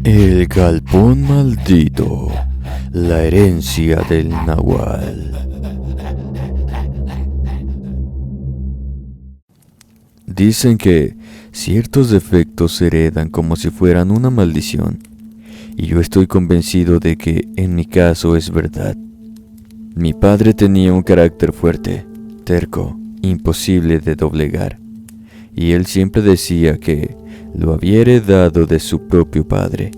El galpón maldito, la herencia del Nahual. Dicen que ciertos defectos se heredan como si fueran una maldición, y yo estoy convencido de que en mi caso es verdad. Mi padre tenía un carácter fuerte, terco, imposible de doblegar, y él siempre decía que lo había heredado de su propio padre.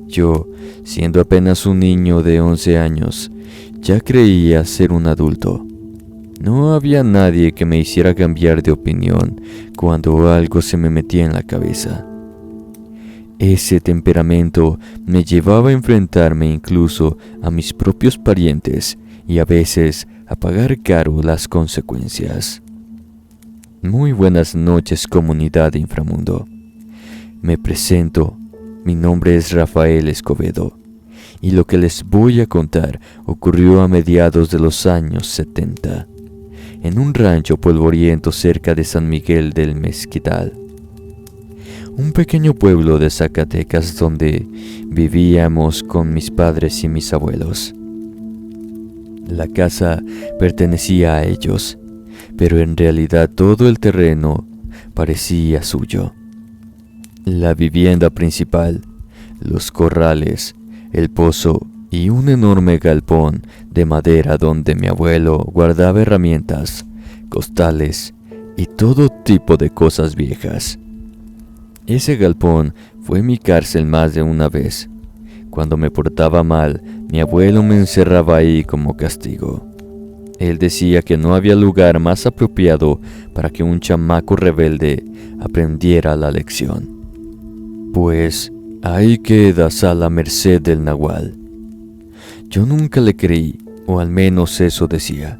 Yo, siendo apenas un niño de 11 años, ya creía ser un adulto. No había nadie que me hiciera cambiar de opinión cuando algo se me metía en la cabeza. Ese temperamento me llevaba a enfrentarme incluso a mis propios parientes y a veces a pagar caro las consecuencias. Muy buenas noches, comunidad de Inframundo. Me presento, mi nombre es Rafael Escobedo, y lo que les voy a contar ocurrió a mediados de los años 70, en un rancho polvoriento cerca de San Miguel del Mezquital, un pequeño pueblo de Zacatecas donde vivíamos con mis padres y mis abuelos. La casa pertenecía a ellos, pero en realidad todo el terreno parecía suyo. La vivienda principal, los corrales, el pozo y un enorme galpón de madera donde mi abuelo guardaba herramientas, costales y todo tipo de cosas viejas. Ese galpón fue mi cárcel más de una vez. Cuando me portaba mal, mi abuelo me encerraba ahí como castigo. Él decía que no había lugar más apropiado para que un chamaco rebelde aprendiera la lección. Pues ahí quedas a la merced del Nahual. Yo nunca le creí, o al menos eso decía.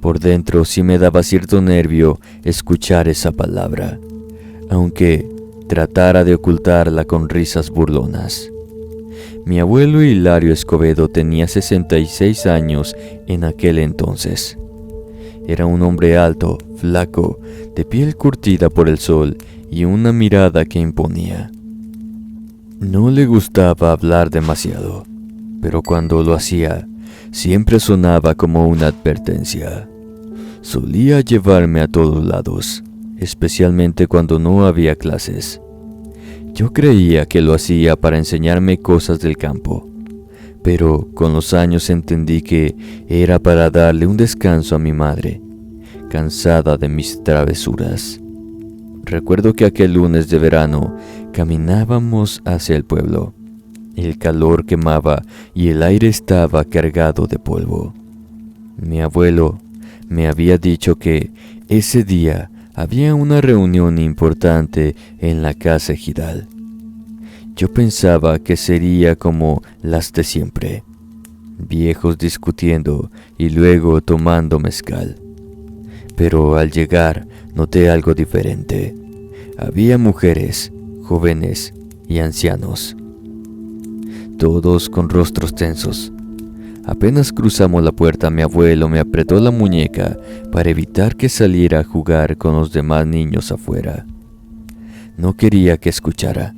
Por dentro sí me daba cierto nervio escuchar esa palabra, aunque tratara de ocultarla con risas burlonas. Mi abuelo Hilario Escobedo tenía 66 años en aquel entonces. Era un hombre alto, flaco, de piel curtida por el sol y una mirada que imponía. No le gustaba hablar demasiado, pero cuando lo hacía, siempre sonaba como una advertencia. Solía llevarme a todos lados, especialmente cuando no había clases. Yo creía que lo hacía para enseñarme cosas del campo, pero con los años entendí que era para darle un descanso a mi madre, cansada de mis travesuras. Recuerdo que aquel lunes de verano caminábamos hacia el pueblo. El calor quemaba y el aire estaba cargado de polvo. Mi abuelo me había dicho que ese día había una reunión importante en la casa ejidal. Yo pensaba que sería como las de siempre, viejos discutiendo y luego tomando mezcal. Pero al llegar noté algo diferente. Había mujeres, jóvenes y ancianos, todos con rostros tensos. Apenas cruzamos la puerta, mi abuelo me apretó la muñeca para evitar que saliera a jugar con los demás niños afuera. No quería que escuchara,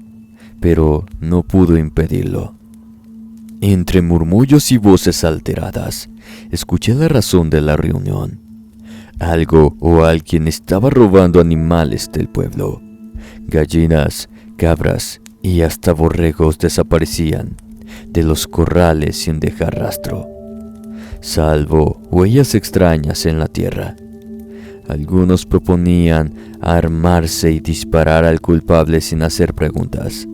pero no pudo impedirlo. Entre murmullos y voces alteradas, escuché la razón de la reunión. Algo o alguien estaba robando animales del pueblo. Gallinas, cabras y hasta borregos desaparecían de los corrales sin dejar rastro, salvo huellas extrañas en la tierra. Algunos proponían armarse y disparar al culpable sin hacer preguntas.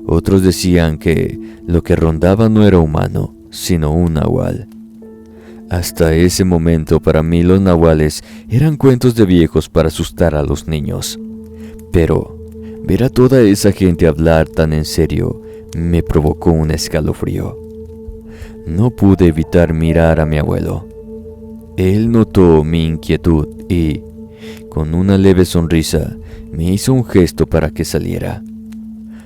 Otros decían que lo que rondaba no era humano, sino un nahual. Hasta ese momento para mí los nahuales eran cuentos de viejos para asustar a los niños. Pero ver a toda esa gente hablar tan en serio me provocó un escalofrío. No pude evitar mirar a mi abuelo. Él notó mi inquietud y, con una leve sonrisa, me hizo un gesto para que saliera.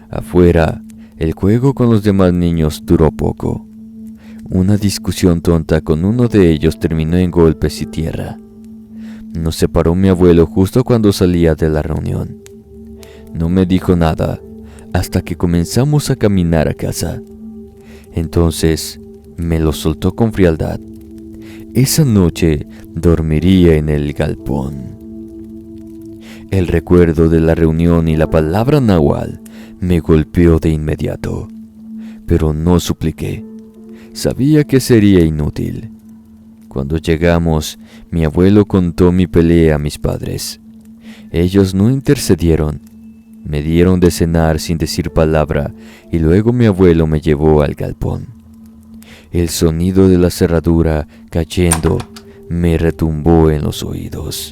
Afuera, el juego con los demás niños duró poco. Una discusión tonta con uno de ellos terminó en golpes y tierra. Nos separó mi abuelo justo cuando salía de la reunión. No me dijo nada, hasta que comenzamos a caminar a casa. Entonces me lo soltó con frialdad. Esa noche dormiría en el galpón. El recuerdo de la reunión y la palabra náhuatl me golpeó de inmediato, pero no supliqué. Sabía que sería inútil. Cuando llegamos, mi abuelo contó mi pelea a mis padres. Ellos no intercedieron. Me dieron de cenar sin decir palabra y luego mi abuelo me llevó al galpón. El sonido de la cerradura cayendo me retumbó en los oídos.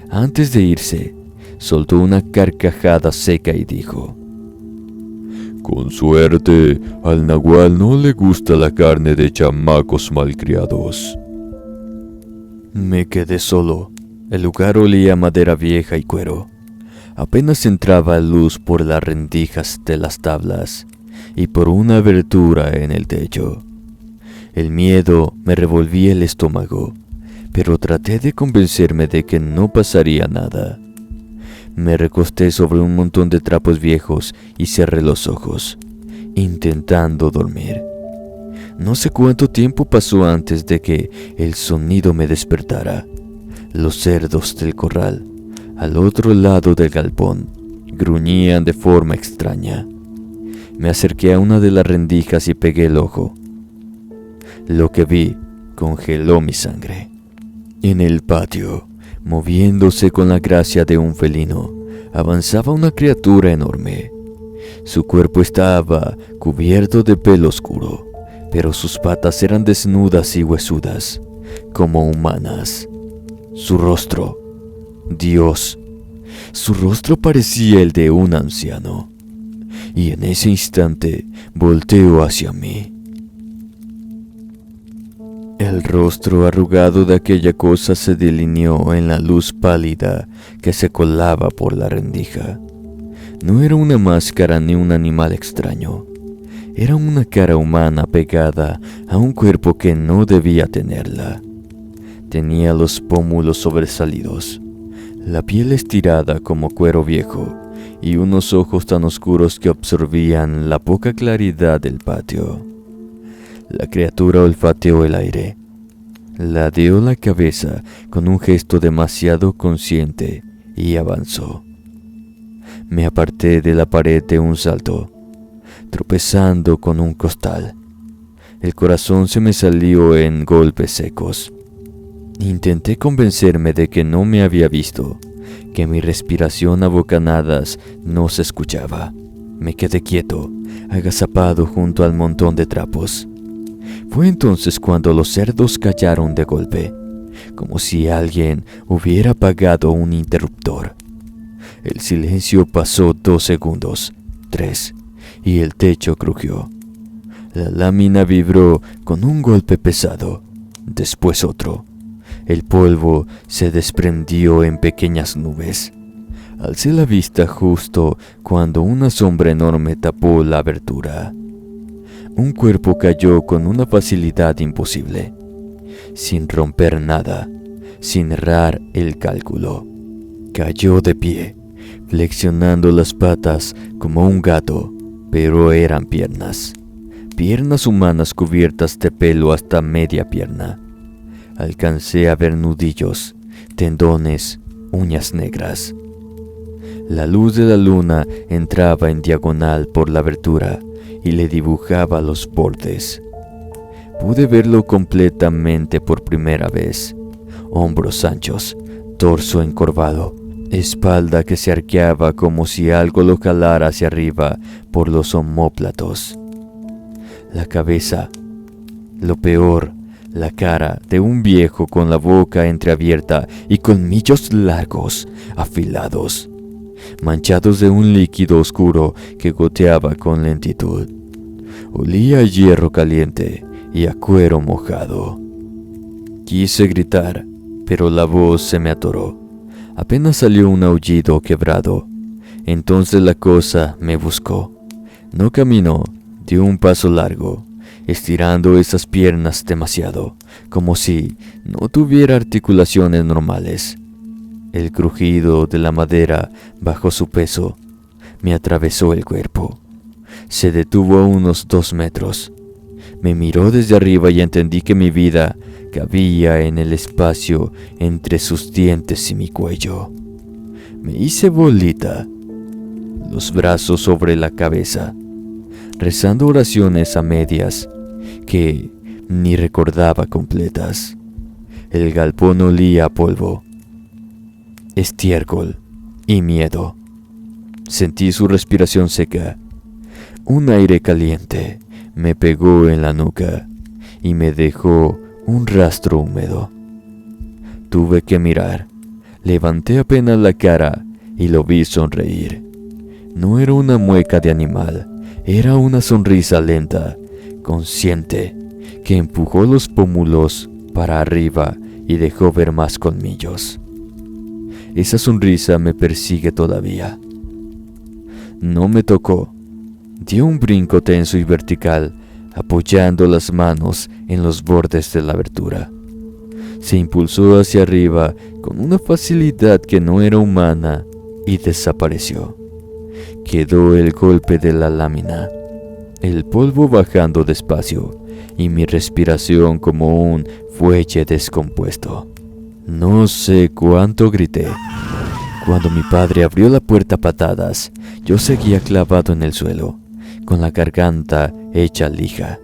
Antes de irse, soltó una carcajada seca y dijo: «Con suerte, al nahual no le gusta la carne de chamacos malcriados». Me quedé solo. El lugar olía a madera vieja y cuero. Apenas entraba luz por las rendijas de las tablas y por una abertura en el techo. El miedo me revolvía el estómago, pero traté de convencerme de que no pasaría nada. Me recosté sobre un montón de trapos viejos y cerré los ojos, intentando dormir. No sé cuánto tiempo pasó antes de que el sonido me despertara. Los cerdos del corral, al otro lado del galpón, gruñían de forma extraña. Me acerqué a una de las rendijas y pegué el ojo. Lo que vi congeló mi sangre. En el patio, moviéndose con la gracia de un felino, avanzaba una criatura enorme. Su cuerpo estaba cubierto de pelo oscuro, pero sus patas eran desnudas y huesudas, como humanas. Su rostro, Dios, su rostro parecía el de un anciano, y en ese instante volteó hacia mí. El rostro arrugado de aquella cosa se delineó en la luz pálida que se colaba por la rendija. No era una máscara ni un animal extraño. Era una cara humana pegada a un cuerpo que no debía tenerla. Tenía los pómulos sobresalidos, la piel estirada como cuero viejo y unos ojos tan oscuros que absorbían la poca claridad del patio. La criatura olfateó el aire, ladeó la cabeza con un gesto demasiado consciente y avanzó. Me aparté de la pared de un salto, tropezando con un costal. El corazón se me salió en golpes secos. Intenté convencerme de que no me había visto, que mi respiración a bocanadas no se escuchaba. Me quedé quieto, agazapado junto al montón de trapos. Fue entonces cuando los cerdos callaron de golpe, como si alguien hubiera apagado un interruptor. El silencio pasó 2 segundos, 3, y el techo crujió. La lámina vibró con un golpe pesado, después otro. El polvo se desprendió en pequeñas nubes. Alcé la vista justo cuando una sombra enorme tapó la abertura. Un cuerpo cayó con una facilidad imposible, sin romper nada, sin errar el cálculo. Cayó de pie, flexionando las patas como un gato, pero eran piernas. Piernas humanas cubiertas de pelo hasta media pierna. Alcancé a ver nudillos, tendones, uñas negras. La luz de la luna entraba en diagonal por la abertura y le dibujaba los bordes. Pude verlo completamente por primera vez. Hombros anchos, torso encorvado, espalda que se arqueaba como si algo lo jalara hacia arriba por los omóplatos. La cabeza, lo peor, la cara de un viejo con la boca entreabierta y colmillos largos, afilados, manchados de un líquido oscuro que goteaba con lentitud. Olía a hierro caliente y a cuero mojado. Quise gritar, pero la voz se me atoró. Apenas salió un aullido quebrado. Entonces la cosa me buscó. No caminó, dio un paso largo, estirando esas piernas demasiado, como si no tuviera articulaciones normales. El crujido de la madera bajo su peso me atravesó el cuerpo. Se detuvo a unos 2 metros. Me miró desde arriba y entendí que mi vida cabía en el espacio entre sus dientes y mi cuello. Me hice bolita, los brazos sobre la cabeza, rezando oraciones a medias que ni recordaba completas. El galpón olía a polvo, estiércol y miedo. Sentí su respiración seca. Un aire caliente me pegó en la nuca y me dejó un rastro húmedo. Tuve que mirar. Levanté apenas la cara y lo vi sonreír. No era una mueca de animal, era una sonrisa lenta, consciente, que empujó los pómulos para arriba y dejó ver más colmillos. Esa sonrisa me persigue todavía. No me tocó. Dio un brinco tenso y vertical, apoyando las manos en los bordes de la abertura. Se impulsó hacia arriba con una facilidad que no era humana y desapareció. Quedó el golpe de la lámina, el polvo bajando despacio y mi respiración como un fuelle descompuesto. No sé cuánto grité. Cuando mi padre abrió la puerta a patadas, yo seguía clavado en el suelo, con la garganta hecha lija.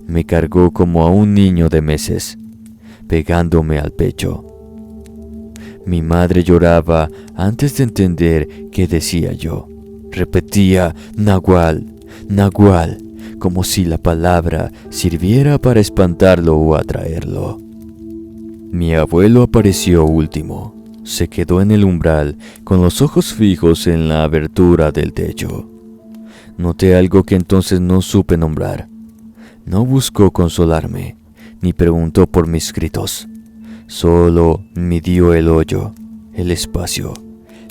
Me cargó como a un niño de meses, pegándome al pecho. Mi madre lloraba antes de entender qué decía yo. Repetía Nahual, Nahual, como si la palabra sirviera para espantarlo o atraerlo. Mi abuelo apareció último. Se quedó en el umbral con los ojos fijos en la abertura del techo. Noté algo que entonces no supe nombrar. No buscó consolarme, ni preguntó por mis gritos. Solo midió el hoyo, el espacio,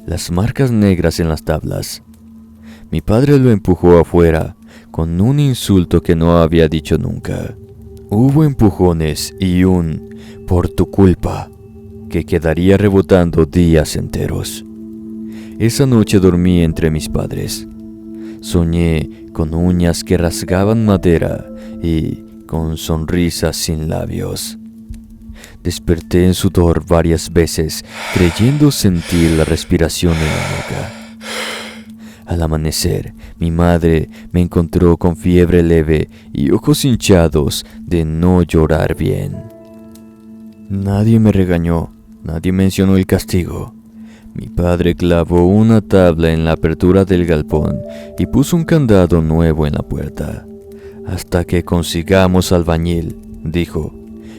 las marcas negras en las tablas. Mi padre lo empujó afuera con un insulto que no había dicho nunca. Hubo empujones y un "por tu culpa" que quedaría rebotando días enteros. Esa noche dormí entre mis padres. Soñé con uñas que rasgaban madera y con sonrisas sin labios. Desperté en sudor varias veces, creyendo sentir la respiración en la nuca. Al amanecer, mi madre me encontró con fiebre leve y ojos hinchados de no llorar bien. Nadie me regañó, nadie mencionó el castigo. Mi padre clavó una tabla en la apertura del galpón y puso un candado nuevo en la puerta. Hasta que consigamos albañil, dijo,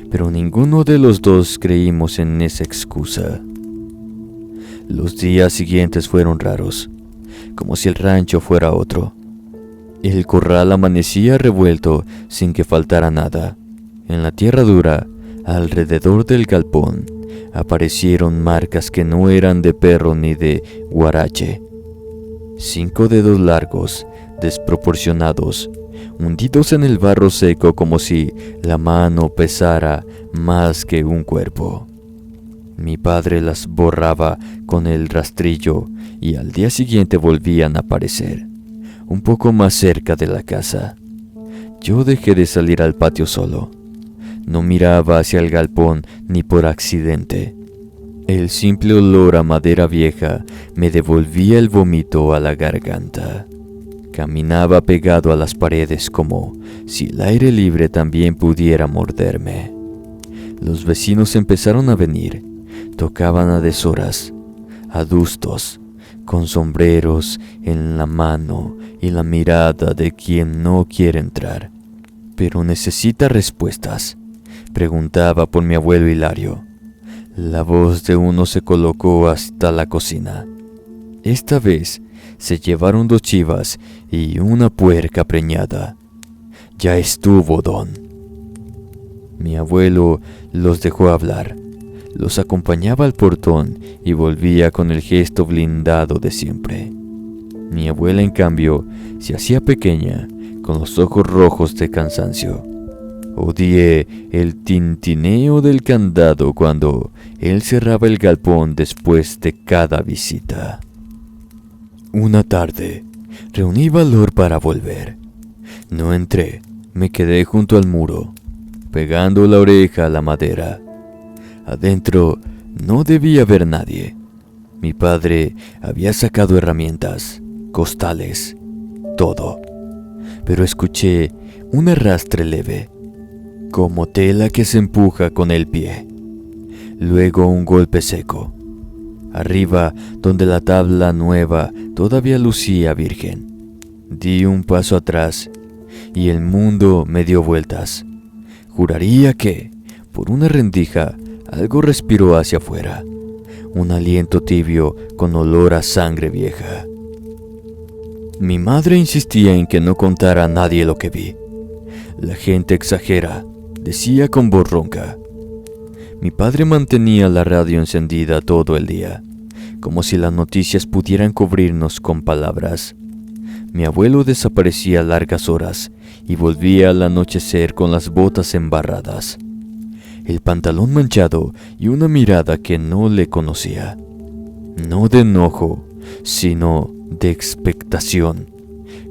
pero ninguno de los dos creímos en esa excusa. Los días siguientes fueron raros, como si el rancho fuera otro. El corral amanecía revuelto sin que faltara nada. En la tierra dura, alrededor del galpón, aparecieron marcas que no eran de perro ni de huarache. 5 dedos largos, desproporcionados, hundidos en el barro seco como si la mano pesara más que un cuerpo. Mi padre las borraba con el rastrillo y al día siguiente volvían a aparecer, un poco más cerca de la casa. Yo dejé de salir al patio solo. No miraba hacia el galpón ni por accidente. El simple olor a madera vieja me devolvía el vómito a la garganta. Caminaba pegado a las paredes como si el aire libre también pudiera morderme. Los vecinos empezaron a venir. Tocaban a deshoras, adustos, con sombreros en la mano y la mirada de quien no quiere entrar, pero necesita respuestas. Preguntaba por mi abuelo Hilario. La voz de uno se colocó hasta la cocina. Esta vez se llevaron 2 chivas y una puerca preñada. Ya estuvo, don. Mi abuelo los dejó hablar. Los acompañaba al portón y volvía con el gesto blindado de siempre. Mi abuela, en cambio, se hacía pequeña, con los ojos rojos de cansancio. Odié el tintineo del candado cuando él cerraba el galpón después de cada visita. Una tarde, reuní valor para volver. No entré, me quedé junto al muro, pegando la oreja a la madera. Adentro no debía haber nadie. Mi padre había sacado herramientas, costales, todo. Pero escuché un arrastre leve, como tela que se empuja con el pie. Luego un golpe seco. Arriba, donde la tabla nueva todavía lucía virgen. Di un paso atrás y el mundo me dio vueltas. Juraría que, por una rendija, algo respiró hacia afuera. Un aliento tibio con olor a sangre vieja. Mi madre insistía en que no contara a nadie lo que vi. La gente exagera, decía con voz ronca. Mi padre mantenía la radio encendida todo el día, como si las noticias pudieran cubrirnos con palabras. Mi abuelo desaparecía largas horas y volvía al anochecer con las botas embarradas, el pantalón manchado y una mirada que no le conocía. No de enojo, sino de expectación,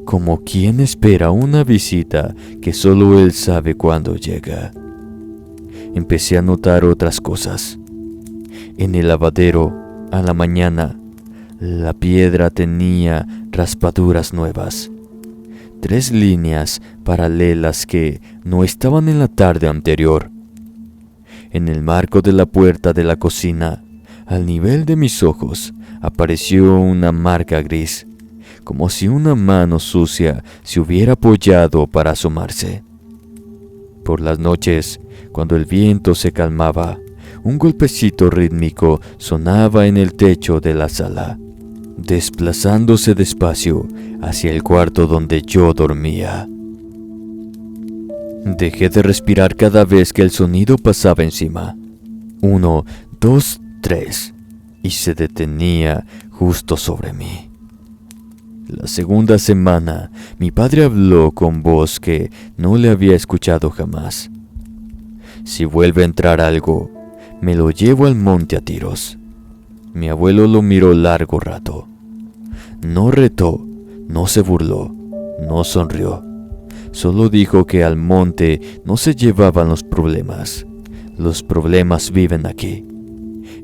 como quien espera una visita que solo él sabe cuándo llega. Empecé a notar otras cosas. En el lavadero, a la mañana, la piedra tenía raspaduras nuevas. 3 líneas paralelas que no estaban en la tarde anterior. En el marco de la puerta de la cocina, al nivel de mis ojos, apareció una marca gris, como si una mano sucia se hubiera apoyado para asomarse. Por las noches, cuando el viento se calmaba, un golpecito rítmico sonaba en el techo de la sala, desplazándose despacio hacia el cuarto donde yo dormía. Dejé de respirar cada vez que el sonido pasaba encima. 1, 2, 3, y se detenía justo sobre mí. La segunda semana, mi padre habló con voz que no le había escuchado jamás. Si vuelve a entrar algo, me lo llevo al monte a tiros. Mi abuelo lo miró largo rato. No retó, no se burló, no sonrió. Solo dijo que al monte no se llevaban los problemas viven aquí.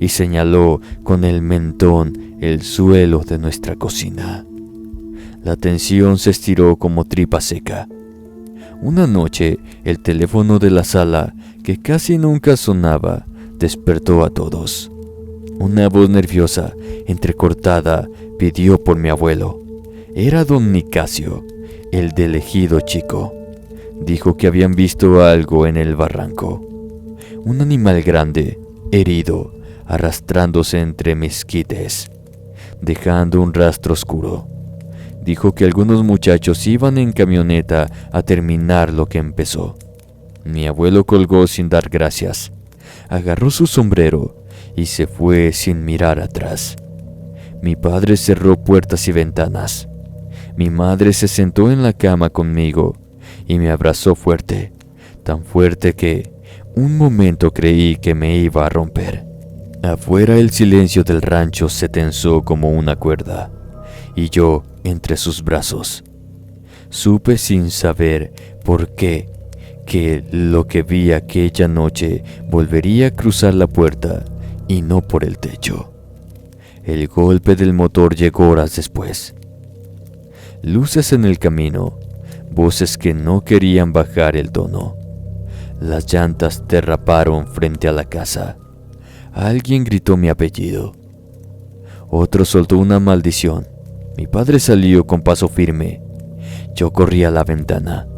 Y señaló con el mentón el suelo de nuestra cocina. La tensión se estiró como tripa seca. Una noche, el teléfono de la sala, que casi nunca sonaba, despertó a todos. Una voz nerviosa, entrecortada, pidió por mi abuelo. Era don Nicasio, el del ejido chico. Dijo que habían visto algo en el barranco. Un animal grande, herido, arrastrándose entre mezquites, dejando un rastro oscuro. Dijo que algunos muchachos iban en camioneta a terminar lo que empezó. Mi abuelo colgó sin dar gracias, agarró su sombrero y se fue sin mirar atrás. Mi padre cerró puertas y ventanas. Mi madre se sentó en la cama conmigo y me abrazó fuerte, tan fuerte que un momento creí que me iba a romper. Afuera el silencio del rancho se tensó como una cuerda, y yo entre sus brazos. Supe sin saber por qué que lo que vi aquella noche volvería a cruzar la puerta y no por el techo. El golpe del motor llegó horas después. Luces en el camino, voces que no querían bajar el tono. Las llantas derraparon frente a la casa. Alguien gritó mi apellido. Otro soltó una maldición. Mi padre salió con paso firme. Yo corrí a la ventana.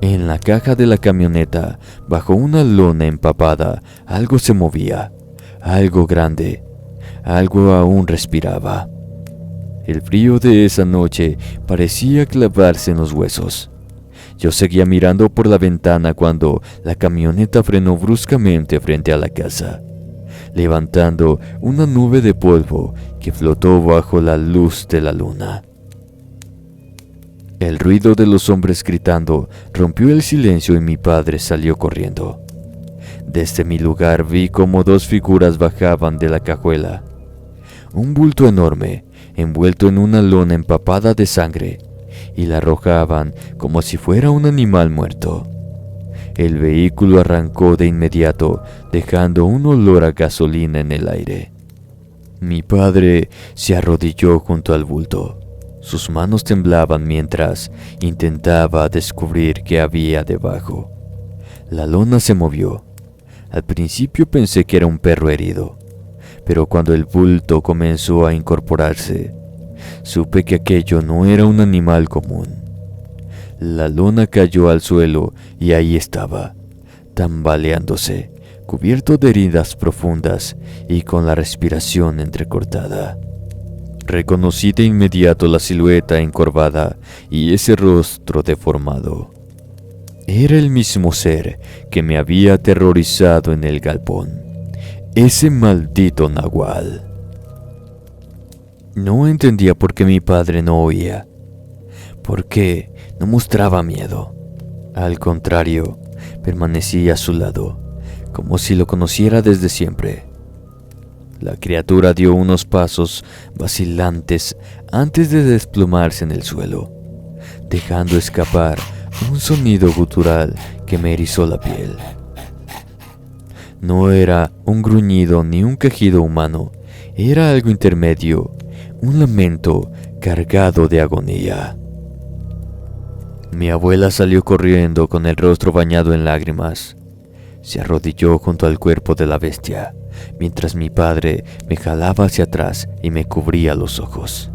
En la caja de la camioneta, bajo una lona empapada, algo se movía. Algo grande. Algo aún respiraba. El frío de esa noche parecía clavarse en los huesos. Yo seguía mirando por la ventana cuando la camioneta frenó bruscamente frente a la casa, levantando una nube de polvo que flotó bajo la luz de la luna. El ruido de los hombres gritando rompió el silencio y mi padre salió corriendo. Desde mi lugar vi cómo 2 figuras bajaban de la cajuela. Un bulto enorme, envuelto en una lona empapada de sangre, y la arrojaban como si fuera un animal muerto. El vehículo arrancó de inmediato, dejando un olor a gasolina en el aire. Mi padre se arrodilló junto al bulto. Sus manos temblaban mientras intentaba descubrir qué había debajo. La lona se movió. Al principio pensé que era un perro herido, pero cuando el bulto comenzó a incorporarse, supe que aquello no era un animal común. La lona cayó al suelo y ahí estaba, tambaleándose, cubierto de heridas profundas y con la respiración entrecortada. Reconocí de inmediato la silueta encorvada y ese rostro deformado. Era el mismo ser que me había aterrorizado en el galpón, ese maldito nahual. No entendía por qué mi padre no oía, por qué no mostraba miedo. Al contrario, permanecía a su lado, como si lo conociera desde siempre. La criatura dio unos pasos vacilantes antes de desplomarse en el suelo, dejando escapar un sonido gutural que me erizó la piel. No era un gruñido ni un quejido humano, era algo intermedio, un lamento cargado de agonía. Mi abuela salió corriendo con el rostro bañado en lágrimas. Se arrodilló junto al cuerpo de la bestia, mientras mi padre me jalaba hacia atrás y me cubría los ojos.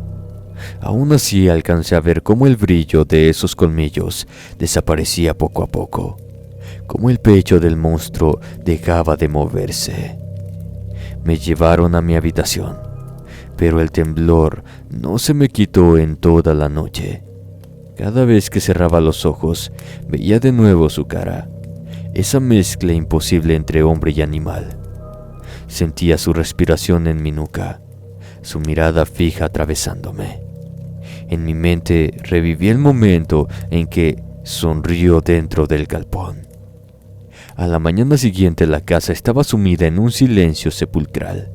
Aún así alcancé a ver cómo el brillo de esos colmillos desaparecía poco a poco, cómo el pecho del monstruo dejaba de moverse. Me llevaron a mi habitación, pero el temblor no se me quitó en toda la noche. Cada vez que cerraba los ojos, veía de nuevo su cara, esa mezcla imposible entre hombre y animal. Sentía su respiración en mi nuca, su mirada fija atravesándome. En mi mente reviví el momento en que sonrió dentro del galpón. A la mañana siguiente la casa estaba sumida en un silencio sepulcral.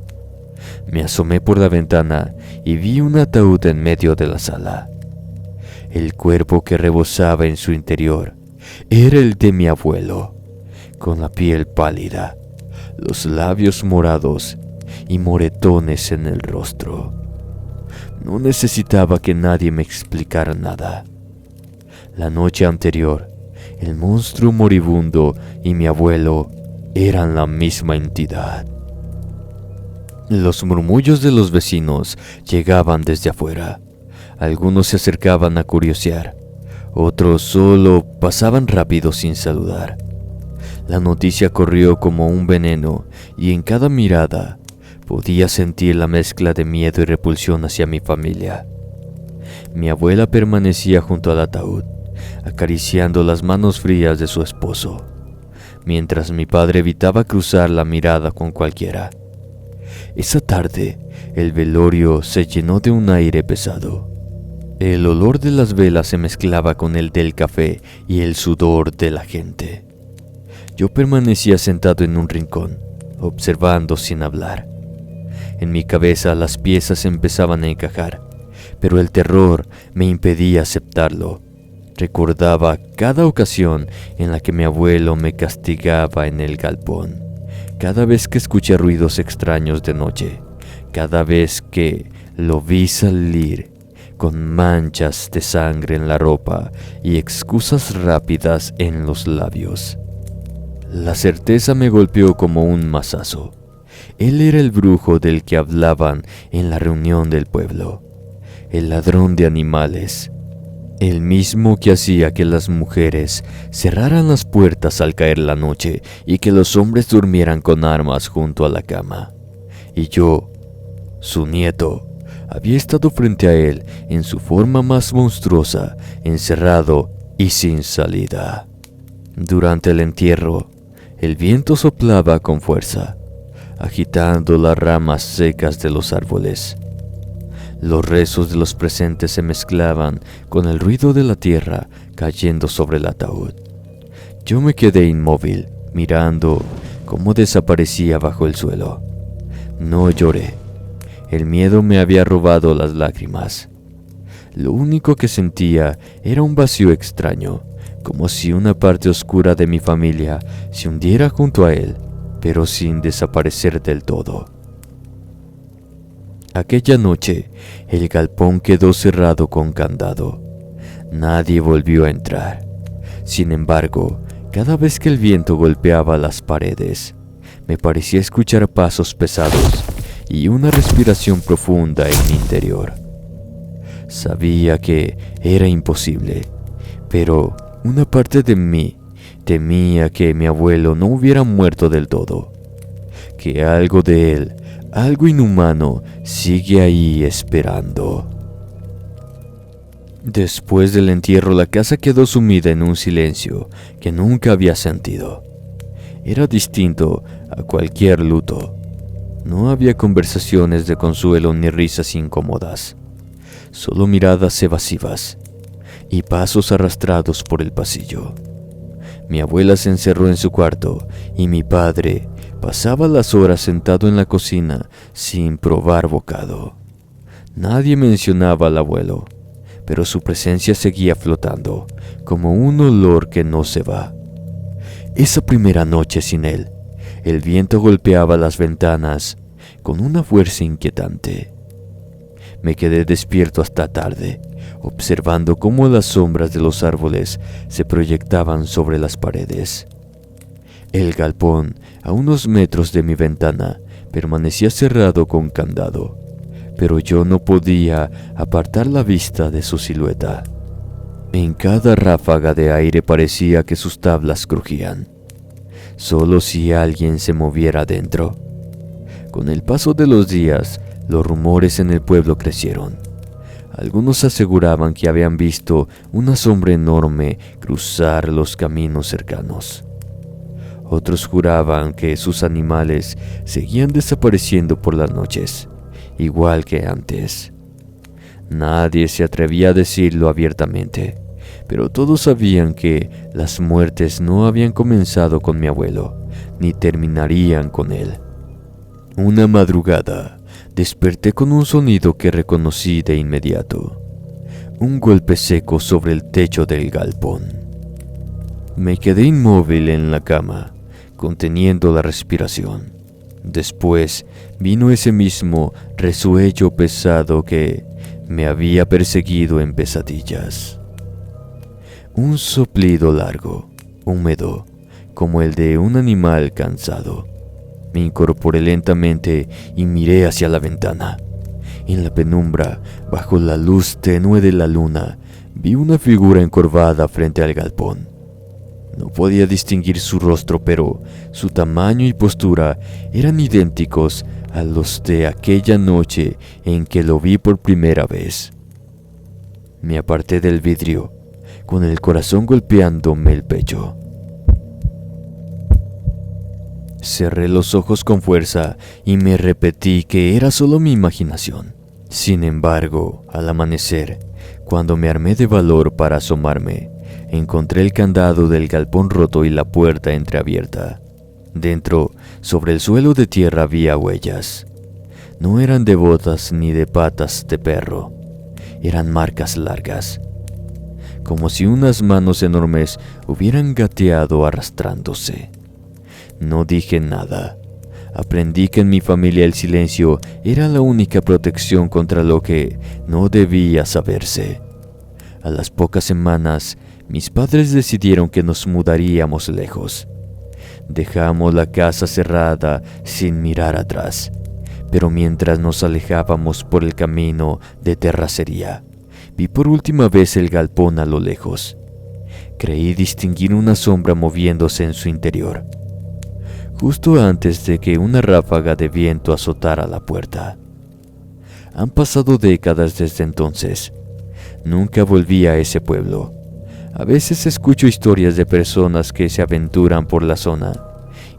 Me asomé por la ventana y vi un ataúd en medio de la sala. El cuerpo que rebosaba en su interior era el de mi abuelo, con la piel pálida, los labios morados y moretones en el rostro. No necesitaba que nadie me explicara nada. La noche anterior, el monstruo moribundo y mi abuelo eran la misma entidad. Los murmullos de los vecinos llegaban desde afuera. Algunos se acercaban a curiosear, otros solo pasaban rápido sin saludar. La noticia corrió como un veneno y en cada mirada podía sentir la mezcla de miedo y repulsión hacia mi familia. Mi abuela permanecía junto al ataúd, acariciando las manos frías de su esposo, mientras mi padre evitaba cruzar la mirada con cualquiera. Esa tarde, el velorio se llenó de un aire pesado. El olor de las velas se mezclaba con el del café y el sudor de la gente. Yo permanecía sentado en un rincón, observando sin hablar. En mi cabeza las piezas empezaban a encajar, pero el terror me impedía aceptarlo. Recordaba cada ocasión en la que mi abuelo me castigaba en el galpón, cada vez que escuché ruidos extraños de noche, cada vez que lo vi salir con manchas de sangre en la ropa y excusas rápidas en los labios. La certeza me golpeó como un mazazo. Él era el brujo del que hablaban en la reunión del pueblo, el ladrón de animales, el mismo que hacía que las mujeres cerraran las puertas al caer la noche y que los hombres durmieran con armas junto a la cama. Y yo, su nieto, había estado frente a él en su forma más monstruosa, encerrado y sin salida. Durante el entierro, el viento soplaba con fuerza, agitando las ramas secas de los árboles. Los rezos de los presentes se mezclaban con el ruido de la tierra cayendo sobre el ataúd. Yo me quedé inmóvil, mirando cómo desaparecía bajo el suelo. No lloré. El miedo me había robado las lágrimas. Lo único que sentía era un vacío extraño, como si una parte oscura de mi familia se hundiera junto a él, pero sin desaparecer del todo. Aquella noche, el galpón quedó cerrado con candado. Nadie volvió a entrar. Sin embargo, cada vez que el viento golpeaba las paredes, me parecía escuchar pasos pesados y una respiración profunda en mi interior. Sabía que era imposible, pero una parte de mí temía que mi abuelo no hubiera muerto del todo, que algo de él, algo inhumano, sigue ahí esperando. Después del entierro, la casa quedó sumida en un silencio que nunca había sentido. Era distinto a cualquier luto. No había conversaciones de consuelo ni risas incómodas, solo miradas evasivas y pasos arrastrados por el pasillo. Mi abuela se encerró en su cuarto y mi padre pasaba las horas sentado en la cocina sin probar bocado. Nadie mencionaba al abuelo, pero su presencia seguía flotando, como un olor que no se va. Esa primera noche sin él, el viento golpeaba las ventanas con una fuerza inquietante. Me quedé despierto hasta tarde, observando cómo las sombras de los árboles se proyectaban sobre las paredes. El galpón, a unos metros de mi ventana, permanecía cerrado con candado, pero yo no podía apartar la vista de su silueta. En cada ráfaga de aire parecía que sus tablas crujían, solo si alguien se moviera dentro. Con el paso de los días, los rumores en el pueblo crecieron. Algunos aseguraban que habían visto una sombra enorme cruzar los caminos cercanos. Otros juraban que sus animales seguían desapareciendo por las noches, igual que antes. Nadie se atrevía a decirlo abiertamente, pero todos sabían que las muertes no habían comenzado con mi abuelo, ni terminarían con él. Una madrugada, desperté con un sonido que reconocí de inmediato. Un golpe seco sobre el techo del galpón. Me quedé inmóvil en la cama, conteniendo la respiración. Después vino ese mismo resuello pesado que me había perseguido en pesadillas. Un soplido largo, húmedo, como el de un animal cansado. Me incorporé lentamente y miré hacia la ventana. En la penumbra, bajo la luz tenue de la luna, vi una figura encorvada frente al galpón. No podía distinguir su rostro, pero su tamaño y postura eran idénticos a los de aquella noche en que lo vi por primera vez. Me aparté del vidrio, con el corazón golpeándome el pecho. Cerré los ojos con fuerza y me repetí que era solo mi imaginación. Sin embargo, al amanecer, cuando me armé de valor para asomarme, encontré el candado del galpón roto y la puerta entreabierta. Dentro, sobre el suelo de tierra, había huellas. No eran de botas ni de patas de perro. Eran marcas largas, como si unas manos enormes hubieran gateado arrastrándose. No dije nada. Aprendí que en mi familia el silencio era la única protección contra lo que no debía saberse. A las pocas semanas, mis padres decidieron que nos mudaríamos lejos. Dejamos la casa cerrada sin mirar atrás, pero mientras nos alejábamos por el camino de terracería, vi por última vez el galpón a lo lejos. Creí distinguir una sombra moviéndose en su interior, justo antes de que una ráfaga de viento azotara la puerta. Han pasado décadas desde entonces. Nunca volví a ese pueblo. A veces escucho historias de personas que se aventuran por la zona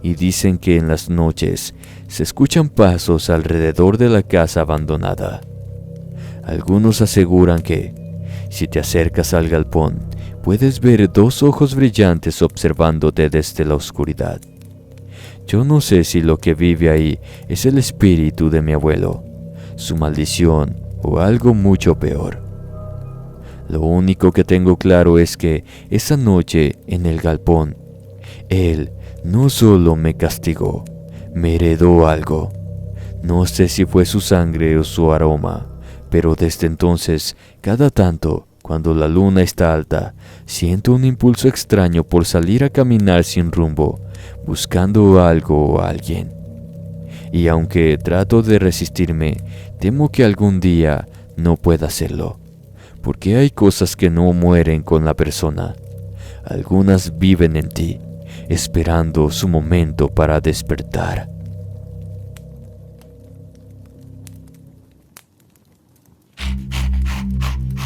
y dicen que en las noches se escuchan pasos alrededor de la casa abandonada. Algunos aseguran que, si te acercas al galpón, puedes ver dos ojos brillantes observándote desde la oscuridad. Yo no sé si lo que vive ahí es el espíritu de mi abuelo, su maldición o algo mucho peor. Lo único que tengo claro es que esa noche en el galpón, él no solo me castigó, me heredó algo. No sé si fue su sangre o su aroma, pero desde entonces, cada tanto, cuando la luna está alta, siento un impulso extraño por salir a caminar sin rumbo, buscando algo o alguien. Y aunque trato de resistirme, temo que algún día no pueda hacerlo, porque hay cosas que no mueren con la persona. Algunas viven en ti, esperando su momento para despertar.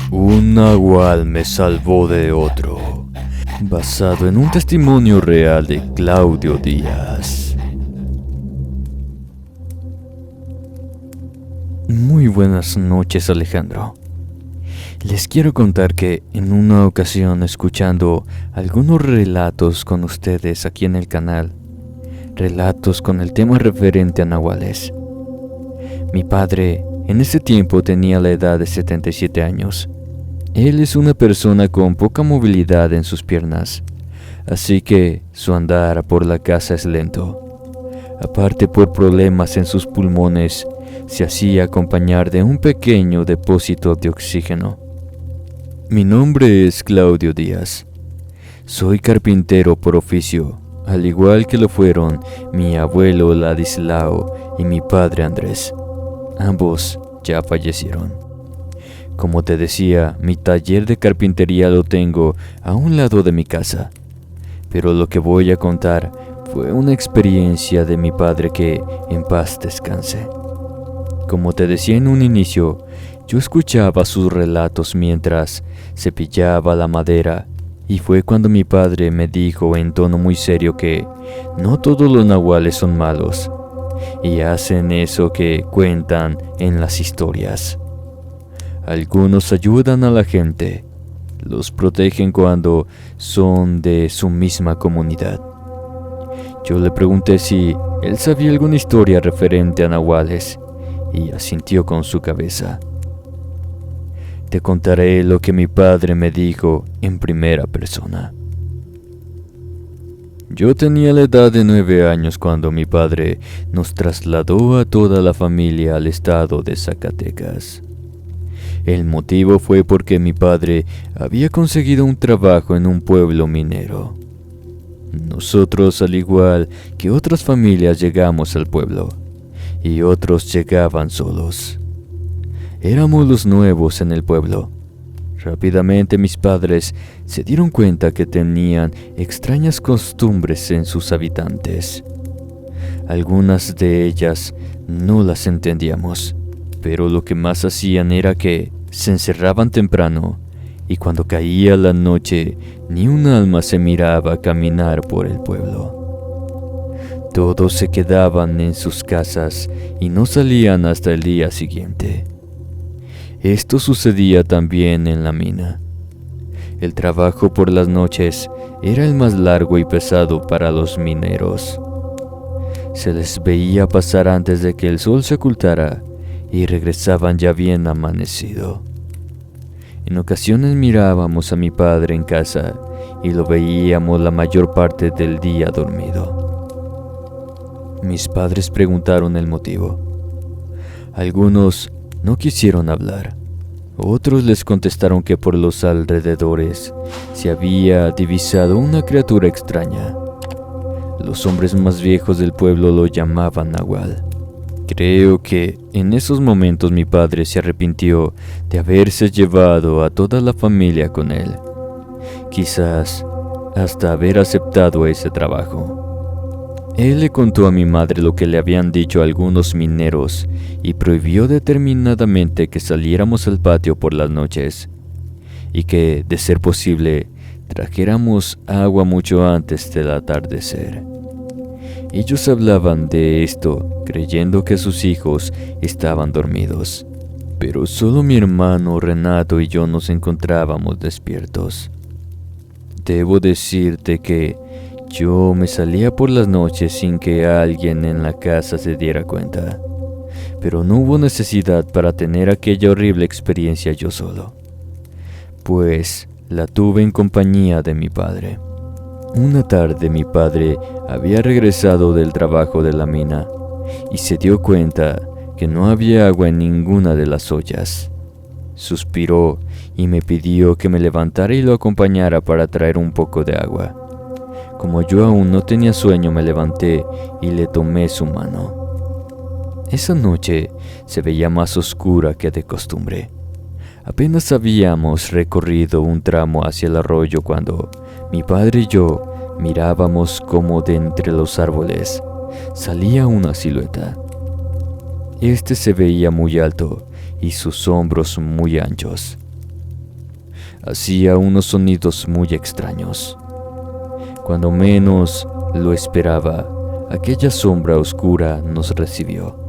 Un nahual me salvó de otro, basado en un testimonio real de Claudio Díaz. Muy buenas noches, Alejandro. Les quiero contar que en una ocasión, escuchando algunos relatos con ustedes aquí en el canal, relatos con el tema referente a nahuales, mi padre en ese tiempo tenía la edad de 77 años. Él es una persona con poca movilidad en sus piernas, así que su andar por la casa es lento. Aparte, por problemas en sus pulmones, se hacía acompañar de un pequeño depósito de oxígeno. Mi nombre es Claudio Díaz. Soy carpintero por oficio, al igual que lo fueron mi abuelo Ladislao y mi padre Andrés. Ambos ya fallecieron. Como te decía, mi taller de carpintería lo tengo a un lado de mi casa. Pero lo que voy a contar fue una experiencia de mi padre que en paz descanse. Como te decía en un inicio, yo escuchaba sus relatos mientras cepillaba la madera, y fue cuando mi padre me dijo en tono muy serio que no todos los nahuales son malos, y hacen eso que cuentan en las historias. Algunos ayudan a la gente, los protegen cuando son de su misma comunidad. Yo le pregunté si él sabía alguna historia referente a nahuales, y asintió con su cabeza. Te contaré lo que mi padre me dijo en primera persona. Yo tenía la edad de 9 años cuando mi padre nos trasladó a toda la familia al estado de Zacatecas. El motivo fue porque mi padre había conseguido un trabajo en un pueblo minero. Nosotros, al igual que otras familias, llegamos al pueblo, y otros llegaban solos. Éramos los nuevos en el pueblo. Rápidamente mis padres se dieron cuenta que tenían extrañas costumbres en sus habitantes. Algunas de ellas no las entendíamos, pero lo que más hacían era que se encerraban temprano, y cuando caía la noche ni un alma se miraba caminar por el pueblo. Todos se quedaban en sus casas y no salían hasta el día siguiente. Esto sucedía también en la mina. El trabajo por las noches era el más largo y pesado para los mineros. Se les veía pasar antes de que el sol se ocultara y regresaban ya bien amanecido. En ocasiones mirábamos a mi padre en casa y lo veíamos la mayor parte del día dormido. Mis padres preguntaron el motivo. Algunos no quisieron hablar. Otros les contestaron que por los alrededores se había divisado una criatura extraña. Los hombres más viejos del pueblo lo llamaban nahual. Creo que en esos momentos mi padre se arrepintió de haberse llevado a toda la familia con él. Quizás hasta haber aceptado ese trabajo. Él le contó a mi madre lo que le habían dicho algunos mineros y prohibió determinadamente que saliéramos al patio por las noches y que, de ser posible, trajéramos agua mucho antes del atardecer. Ellos hablaban de esto creyendo que sus hijos estaban dormidos, pero solo mi hermano Renato y yo nos encontrábamos despiertos. Debo decirte que yo me salía por las noches sin que alguien en la casa se diera cuenta, pero no hubo necesidad para tener aquella horrible experiencia yo solo, pues la tuve en compañía de mi padre. Una tarde mi padre había regresado del trabajo de la mina y se dio cuenta que no había agua en ninguna de las ollas. Suspiró y me pidió que me levantara y lo acompañara para traer un poco de agua. Como yo aún no tenía sueño, me levanté y le tomé su mano. Esa noche se veía más oscura que de costumbre. Apenas habíamos recorrido un tramo hacia el arroyo cuando mi padre y yo mirábamos como de entre los árboles salía una silueta. Este se veía muy alto y sus hombros muy anchos. Hacía unos sonidos muy extraños. Cuando menos lo esperaba, aquella sombra oscura nos recibió.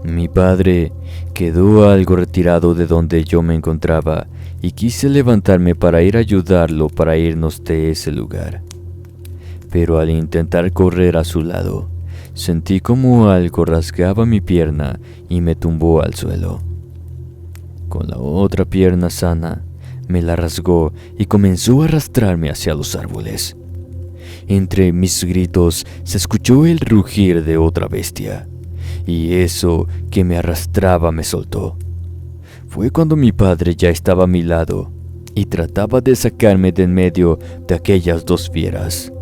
Mi padre quedó algo retirado de donde yo me encontraba y quise levantarme para ir a ayudarlo para irnos de ese lugar. Pero al intentar correr a su lado, sentí como algo rasgaba mi pierna y me tumbó al suelo. Con la otra pierna sana, me la rasgó y comenzó a arrastrarme hacia los árboles. Entre mis gritos se escuchó el rugir de otra bestia, y eso que me arrastraba me soltó. Fue cuando mi padre ya estaba a mi lado y trataba de sacarme de en medio de aquellas dos fieras.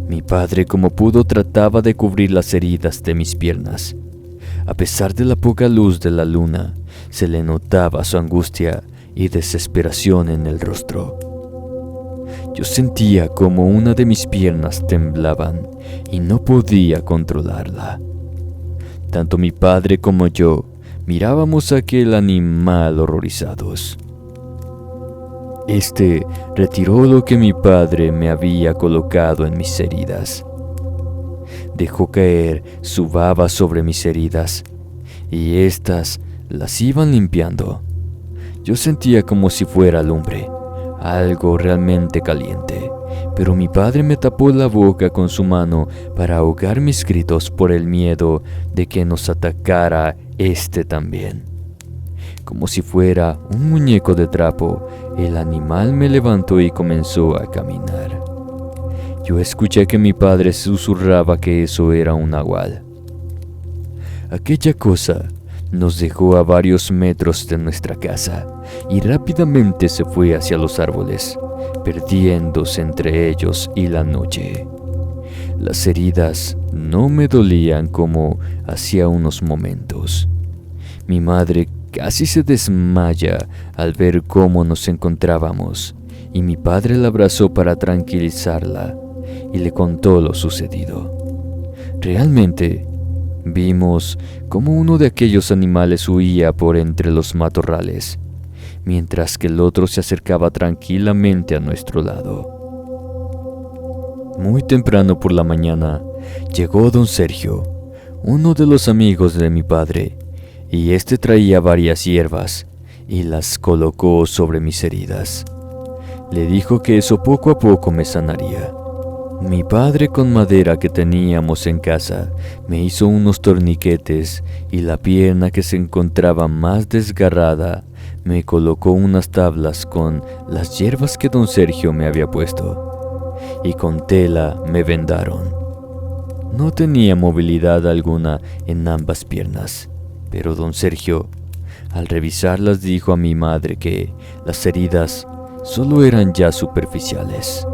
Mi padre, como pudo, trataba de cubrir las heridas de mis piernas. A pesar de la poca luz de la luna, se le notaba su angustia y desesperación en el rostro. Yo sentía como una de mis piernas temblaban y no podía controlarla. Tanto mi padre como yo mirábamos a aquel animal horrorizados. Este retiró lo que mi padre me había colocado en mis heridas. Dejó caer su baba sobre mis heridas y éstas las iban limpiando. Yo sentía como si fuera lumbre, algo realmente caliente, pero mi padre me tapó la boca con su mano para ahogar mis gritos por el miedo de que nos atacara este también. Como si fuera un muñeco de trapo, el animal me levantó y comenzó a caminar. Yo escuché que mi padre susurraba que eso era un nahual. Aquella cosa nos dejó a varios metros de nuestra casa y rápidamente se fue hacia los árboles, perdiéndose entre ellos y la noche. Las heridas no me dolían como hacía unos momentos. Mi madre casi se desmaya al ver cómo nos encontrábamos y mi padre la abrazó para tranquilizarla y le contó lo sucedido. Realmente vimos cómo uno de aquellos animales huía por entre los matorrales, mientras que el otro se acercaba tranquilamente a nuestro lado. Muy temprano por la mañana llegó don Sergio, uno de los amigos de mi padre, y este traía varias hierbas y las colocó sobre mis heridas. Le dijo que eso poco a poco me sanaría. Mi padre, con madera que teníamos en casa, me hizo unos torniquetes y la pierna que se encontraba más desgarrada me colocó unas tablas con las hierbas que don Sergio me había puesto y con tela me vendaron. No tenía movilidad alguna en ambas piernas, pero don Sergio, al revisarlas, dijo a mi madre que las heridas solo eran ya superficiales.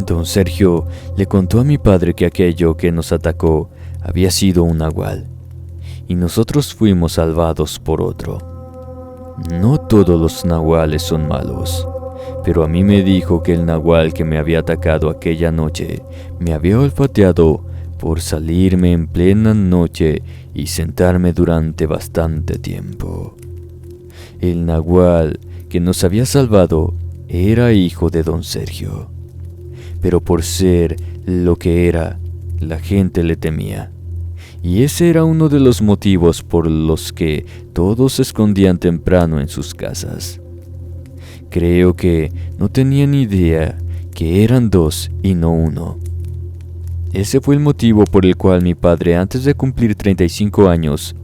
Don Sergio le contó a mi padre que aquello que nos atacó había sido un nahual, y nosotros fuimos salvados por otro. No todos los nahuales son malos, pero a mí me dijo que el nahual que me había atacado aquella noche me había olfateado por salirme en plena noche y sentarme durante bastante tiempo. El nahual que nos había salvado era hijo de don Sergio, pero por ser lo que era, la gente le temía, y ese era uno de los motivos por los que todos se escondían temprano en sus casas. Creo que no tenían idea que eran dos y no uno. Ese fue el motivo por el cual mi padre, antes de cumplir 35 años,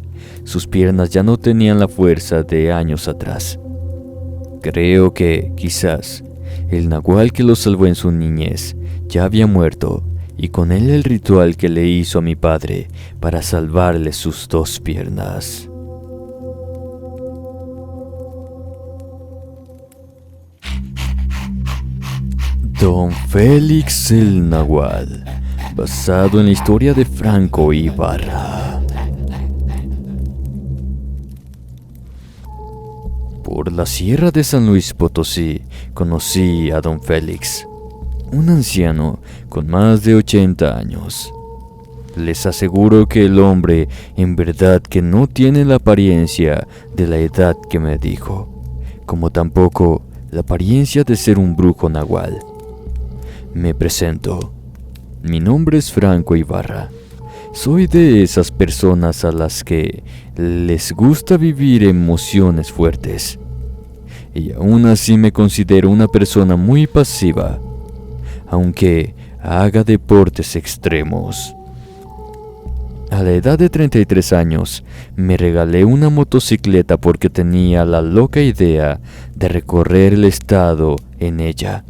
sus piernas ya no tenían la fuerza de años atrás. Creo que, quizás, el nahual que lo salvó en su niñez ya había muerto, y con él el ritual que le hizo a mi padre para salvarle sus 2 piernas. Don Félix el Nahual, basado en la historia de Franco Ibarra. Por la sierra de San Luis Potosí conocí a Don Félix, un anciano con más de 80 años. Les aseguro que el hombre en verdad que no tiene la apariencia de la edad que me dijo, como tampoco la apariencia de ser un brujo nahual. Me presento. Mi nombre es Franco Ibarra. Soy de esas personas a las que les gusta vivir emociones fuertes. Y aún así me considero una persona muy pasiva, aunque haga deportes extremos. A la edad de 33 años, me regalé una motocicleta porque tenía la loca idea de recorrer el estado en ella,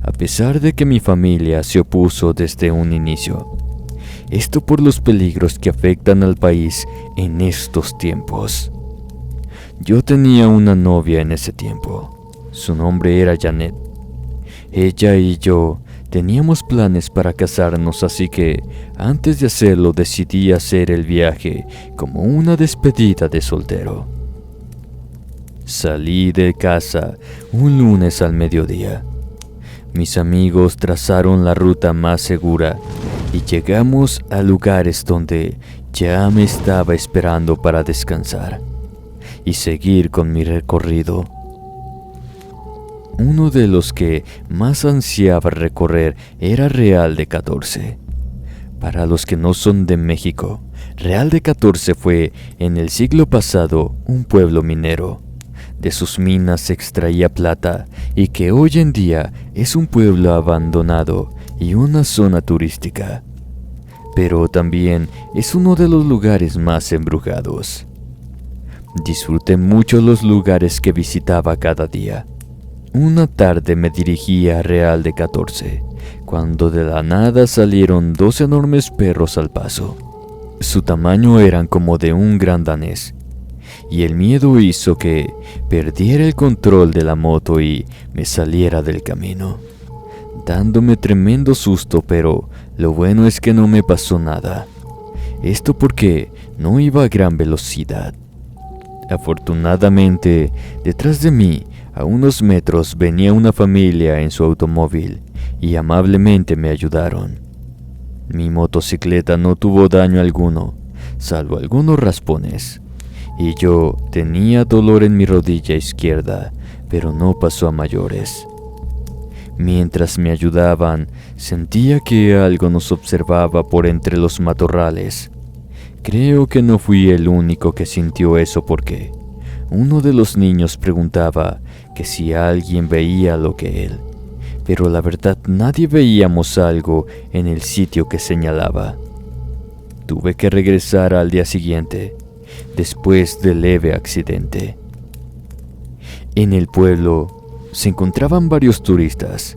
a pesar de que mi familia se opuso desde un inicio. Esto por los peligros que afectan al país en estos tiempos. Yo tenía una novia en ese tiempo. Su nombre era Janet. Ella y yo teníamos planes para casarnos, así que antes de hacerlo decidí hacer el viaje como una despedida de soltero. Salí de casa un lunes al mediodía. Mis amigos trazaron la ruta más segura y llegamos a lugares donde ya me estaba esperando para descansar y seguir con mi recorrido. Uno de los que más ansiaba recorrer era Real de 14. Para los que no son de México, Real de 14 fue en el siglo pasado un pueblo minero. De sus minas se extraía plata y que hoy en día es un pueblo abandonado y una zona turística. Pero también es uno de los lugares más embrujados. Disfruté mucho los lugares que visitaba cada día. Una tarde me dirigí a Real de 14, cuando de la nada salieron 2 enormes perros al paso. Su tamaño eran como de un gran danés, y el miedo hizo que perdiera el control de la moto y me saliera del camino, dándome tremendo susto, pero lo bueno es que no me pasó nada. Esto porque no iba a gran velocidad. Afortunadamente, detrás de mí, a unos metros, venía una familia en su automóvil y amablemente me ayudaron. Mi motocicleta no tuvo daño alguno, salvo algunos raspones, y yo tenía dolor en mi rodilla izquierda, pero no pasó a mayores. Mientras me ayudaban, sentía que algo nos observaba por entre los matorrales. Creo que no fui el único que sintió eso porque uno de los niños preguntaba que si alguien veía lo que él, pero la verdad nadie veíamos algo en el sitio que señalaba. Tuve que regresar al día siguiente, después del leve accidente. En el pueblo se encontraban varios turistas,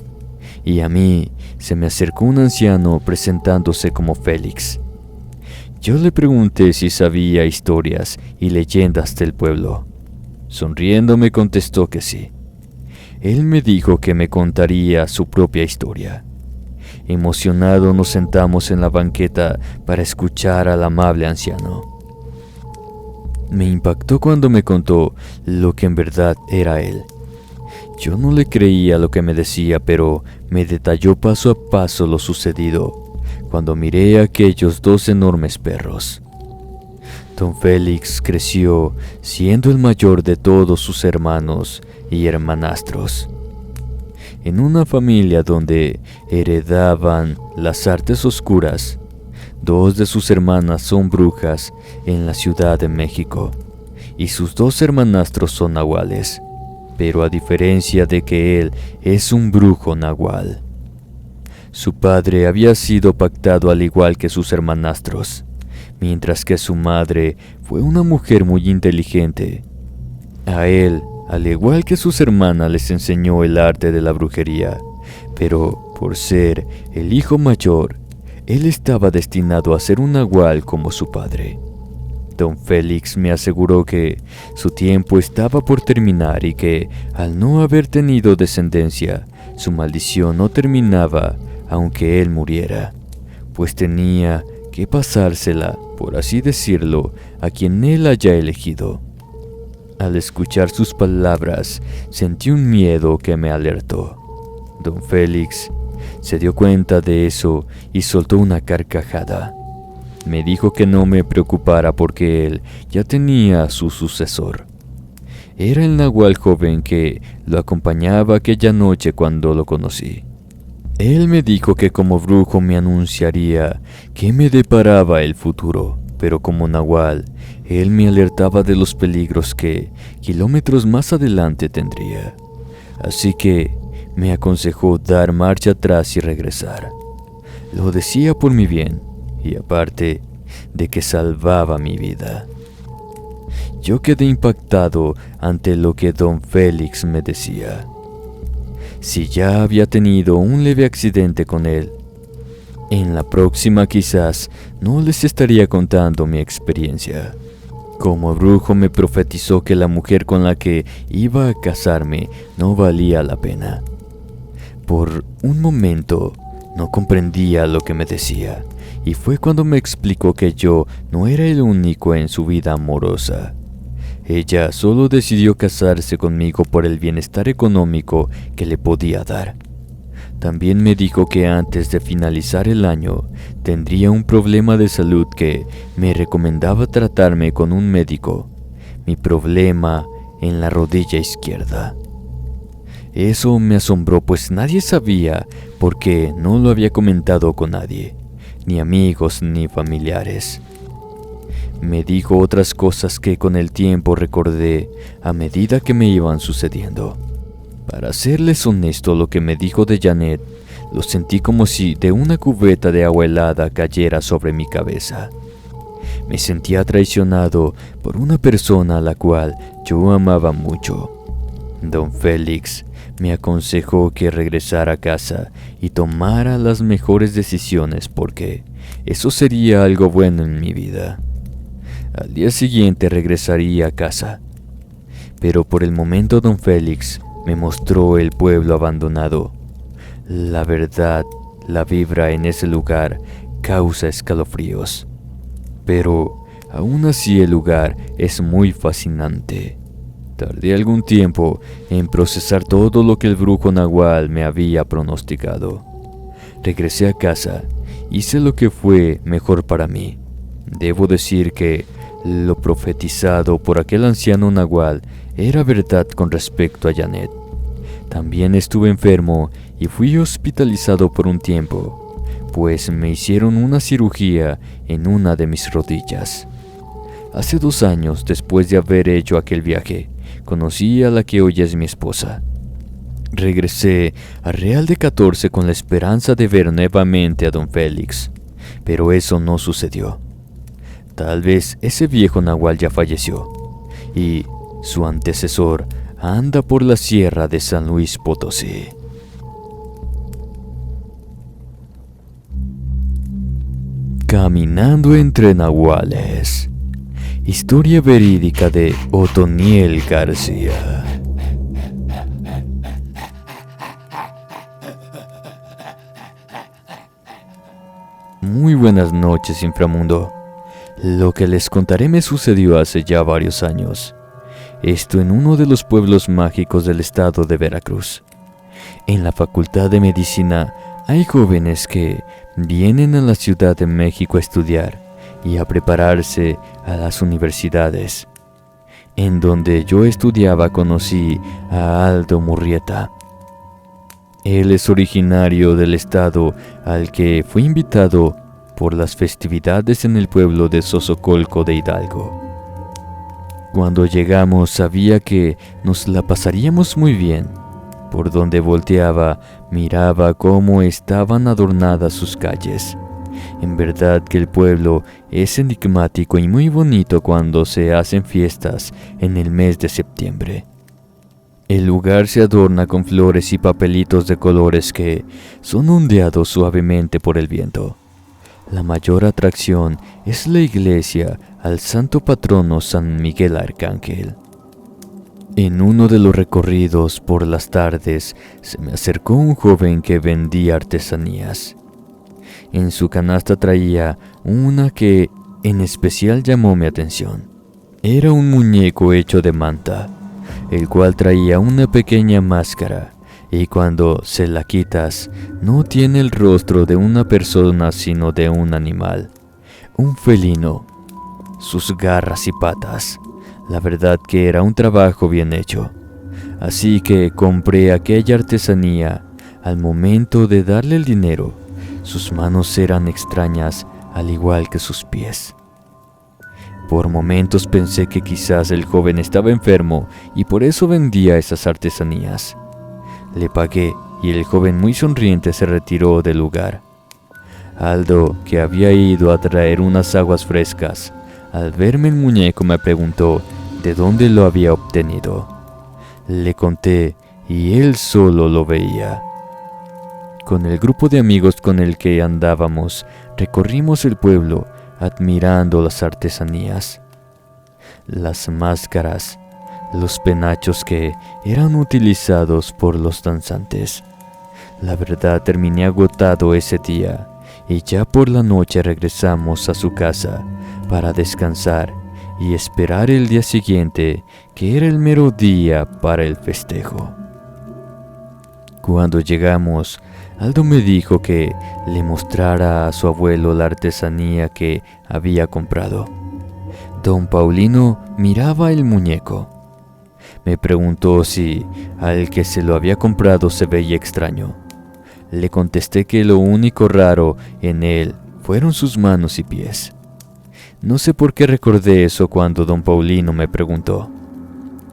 y a mí se me acercó un anciano presentándose como Félix. Yo le pregunté si sabía historias y leyendas del pueblo. Sonriendo me contestó que sí. Él me dijo que me contaría su propia historia. Emocionado nos sentamos en la banqueta para escuchar al amable anciano. Me impactó cuando me contó lo que en verdad era él. Yo no le creía lo que me decía, pero me detalló paso a paso lo sucedido cuando miré a aquellos 2 enormes perros. Don Félix creció siendo el mayor de todos sus hermanos y hermanastros, en una familia donde heredaban las artes oscuras. 2 de sus hermanas son brujas en la Ciudad de México, y sus 2 hermanastros son nahuales, pero a diferencia de que él es un brujo nahual. Su padre había sido pactado al igual que sus hermanastros, mientras que su madre fue una mujer muy inteligente. A él, al igual que sus hermanas, les enseñó el arte de la brujería, pero por ser el hijo mayor, él estaba destinado a ser un nahual como su padre. Don Félix me aseguró que su tiempo estaba por terminar y que, al no haber tenido descendencia, su maldición no terminaba aunque él muriera, pues tenía que pasársela, por así decirlo, a quien él haya elegido. Al escuchar sus palabras, sentí un miedo que me alertó. Don Félix se dio cuenta de eso y soltó una carcajada. Me dijo que no me preocupara porque él ya tenía a su sucesor. Era el nahual joven que lo acompañaba aquella noche cuando lo conocí. Él me dijo que como brujo me anunciaría qué me deparaba el futuro, pero como nahual, él me alertaba de los peligros que kilómetros más adelante tendría. Así que me aconsejó dar marcha atrás y regresar. Lo decía por mi bien, y aparte de que salvaba mi vida. Yo quedé impactado ante lo que don Félix me decía. Si ya había tenido un leve accidente con él, en la próxima quizás no les estaría contando mi experiencia. Como brujo me profetizó que la mujer con la que iba a casarme no valía la pena. Por un momento no comprendía lo que me decía, y fue cuando me explicó que yo no era el único en su vida amorosa. Ella solo decidió casarse conmigo por el bienestar económico que le podía dar. También me dijo que antes de finalizar el año tendría un problema de salud que me recomendaba tratarme con un médico. Mi problema en la rodilla izquierda. Eso me asombró, pues nadie sabía porque no lo había comentado con nadie, ni amigos ni familiares. Me dijo otras cosas que con el tiempo recordé a medida que me iban sucediendo. Para serles honesto, lo que me dijo de Janet, lo sentí como si de una cubeta de agua helada cayera sobre mi cabeza. Me sentía traicionado por una persona a la cual yo amaba mucho. Don Félix me aconsejó que regresara a casa y tomara las mejores decisiones porque eso sería algo bueno en mi vida. Al día siguiente regresaría a casa, pero por el momento don Félix me mostró el pueblo abandonado. La verdad, la vibra en ese lugar causa escalofríos, pero aún así el lugar es muy fascinante. Tardé algún tiempo en procesar todo lo que el brujo nahual me había pronosticado. Regresé a casa, hice lo que fue mejor para mí. Debo decir que lo profetizado por aquel anciano nahual era verdad con respecto a Janet. También estuve enfermo y fui hospitalizado por un tiempo, pues me hicieron una cirugía en una de mis rodillas. Hace 2 años, después de haber hecho aquel viaje, conocí a la que hoy es mi esposa. Regresé a Real de 14 con la esperanza de ver nuevamente a don Félix, pero eso no sucedió. Tal vez ese viejo nahual ya falleció, y su antecesor anda por la sierra de San Luis Potosí. Caminando entre nahuales. Historia verídica de Otoniel García. Muy buenas noches, inframundo. Lo que les contaré me sucedió hace ya varios años. Esto en uno de los pueblos mágicos del estado de Veracruz. En la Facultad de Medicina hay jóvenes que vienen a la Ciudad de México a estudiar y a prepararse a las universidades. En donde yo estudiaba conocí a Aldo Murrieta. Él es originario del estado al que fui invitado por las festividades en el pueblo de Sosocolco de Hidalgo. Cuando llegamos sabía que nos la pasaríamos muy bien, Por donde volteaba, miraba cómo estaban adornadas sus calles. En verdad que el pueblo es enigmático y muy bonito cuando se hacen fiestas en el mes de septiembre. El lugar se adorna con flores y papelitos de colores que son ondeados suavemente por el viento. La mayor atracción es la iglesia al santo patrono San Miguel Arcángel. En uno de los recorridos por las tardes se me acercó un joven que vendía artesanías. En su canasta traía una que en especial llamó mi atención. Era un muñeco hecho de manta, el cual traía una pequeña máscara, y cuando se la quitas, no tiene el rostro de una persona sino de un animal, un felino, sus garras y patas. La verdad que era un trabajo bien hecho. Así que compré aquella artesanía. Al momento de darle el dinero, sus manos eran extrañas, al igual que sus pies. Por momentos pensé que quizás el joven estaba enfermo y por eso vendía esas artesanías. Le pagué y el joven muy sonriente se retiró del lugar. Aldo, que había ido a traer unas aguas frescas, al verme el muñeco me preguntó de dónde lo había obtenido. Le conté y él solo lo veía. Con el grupo de amigos con el que andábamos, recorrimos el pueblo admirando las artesanías, las máscaras, los penachos que eran utilizados por los danzantes. La verdad terminé agotado ese día y ya por la noche regresamos a su casa para descansar y esperar el día siguiente, que era el mero día para el festejo. Cuando llegamos, Aldo me dijo que le mostrara a su abuelo la artesanía que había comprado. Don Paulino miraba el muñeco. Me preguntó si al que se lo había comprado se veía extraño. Le contesté que lo único raro en él fueron sus manos y pies. No sé por qué recordé eso cuando don Paulino me preguntó.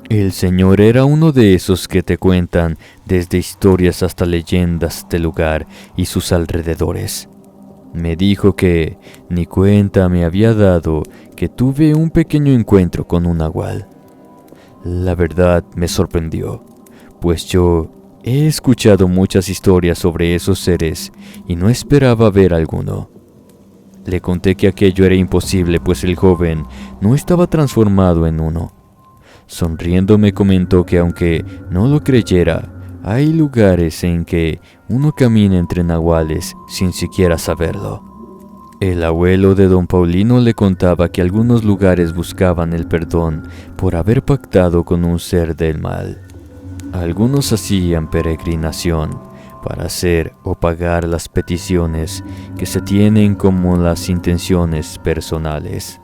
El señor era uno de esos que te cuentan desde historias hasta leyendas del lugar y sus alrededores. Me dijo que ni cuenta me había dado que tuve un pequeño encuentro con un nahual. La verdad me sorprendió, pues yo he escuchado muchas historias sobre esos seres y no esperaba ver alguno. Le conté que aquello era imposible, pues el joven no estaba transformado en uno. Sonriendo me comentó que aunque no lo creyera, hay lugares en que uno camina entre nahuales sin siquiera saberlo. El abuelo de don Paulino le contaba que algunos lugares buscaban el perdón por haber pactado con un ser del mal. Algunos hacían peregrinación para hacer o pagar las peticiones que se tienen como las intenciones personales,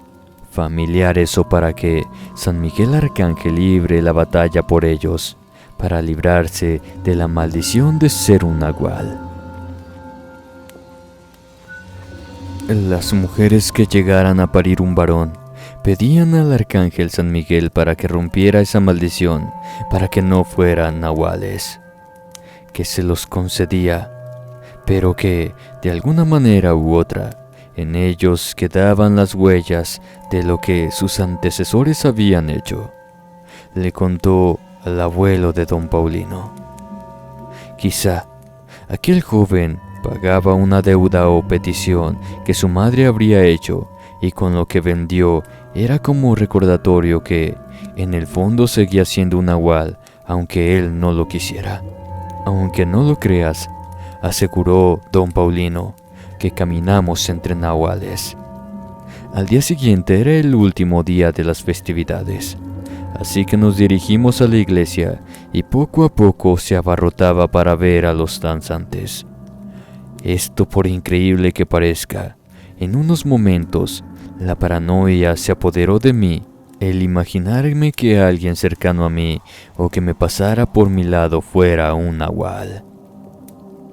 familiares o para que San Miguel Arcángel libre la batalla por ellos, para librarse de la maldición de ser un nahual. Las mujeres que llegaran a parir un varón pedían al Arcángel San Miguel para que rompiera esa maldición, para que no fueran nahuales, que se los concedía, pero que de alguna manera u otra en ellos quedaban las huellas de lo que sus antecesores habían hecho. Le contó al abuelo de don Paulino. Quizá aquel joven pagaba una deuda o petición que su madre habría hecho y con lo que vendió era como recordatorio que en el fondo seguía siendo un nahual aunque él no lo quisiera. Aunque no lo creas, aseguró don Paulino, que caminamos entre nahuales. Al día siguiente era el último día de las festividades, así que nos dirigimos a la iglesia y poco a poco se abarrotaba para ver a los danzantes. Esto, por increíble que parezca, en unos momentos la paranoia se apoderó de mí, el imaginarme que alguien cercano a mí o que me pasara por mi lado fuera un nahual.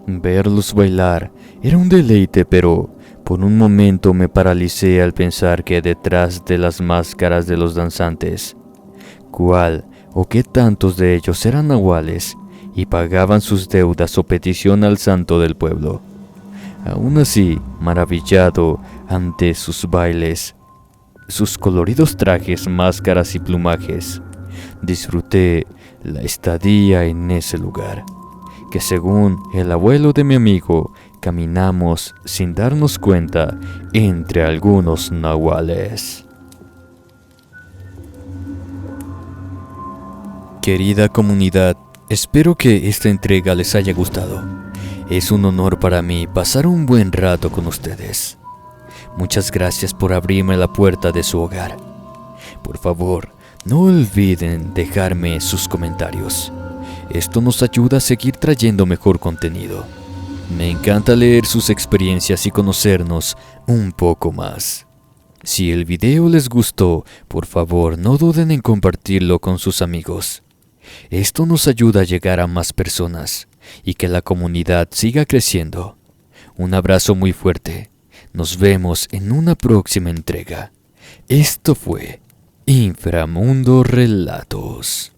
Verlos bailar era un deleite, pero por un momento me paralicé al pensar que detrás de las máscaras de los danzantes, cuál o qué tantos de ellos eran nahuales y pagaban sus deudas o petición al santo del pueblo. Aún así, maravillado ante sus bailes, sus coloridos trajes, máscaras y plumajes, disfruté la estadía en ese lugar, que según el abuelo de mi amigo, caminamos sin darnos cuenta entre algunos nahuales. Querida comunidad, espero que esta entrega les haya gustado. Es un honor para mí pasar un buen rato con ustedes. Muchas gracias por abrirme la puerta de su hogar. Por favor, no olviden dejarme sus comentarios. Esto nos ayuda a seguir trayendo mejor contenido. Me encanta leer sus experiencias y conocernos un poco más. Si el video les gustó, por favor no duden en compartirlo con sus amigos. Esto nos ayuda a llegar a más personas y que la comunidad siga creciendo. Un abrazo muy fuerte. Nos vemos en una próxima entrega. Esto fue Inframundo Relatos.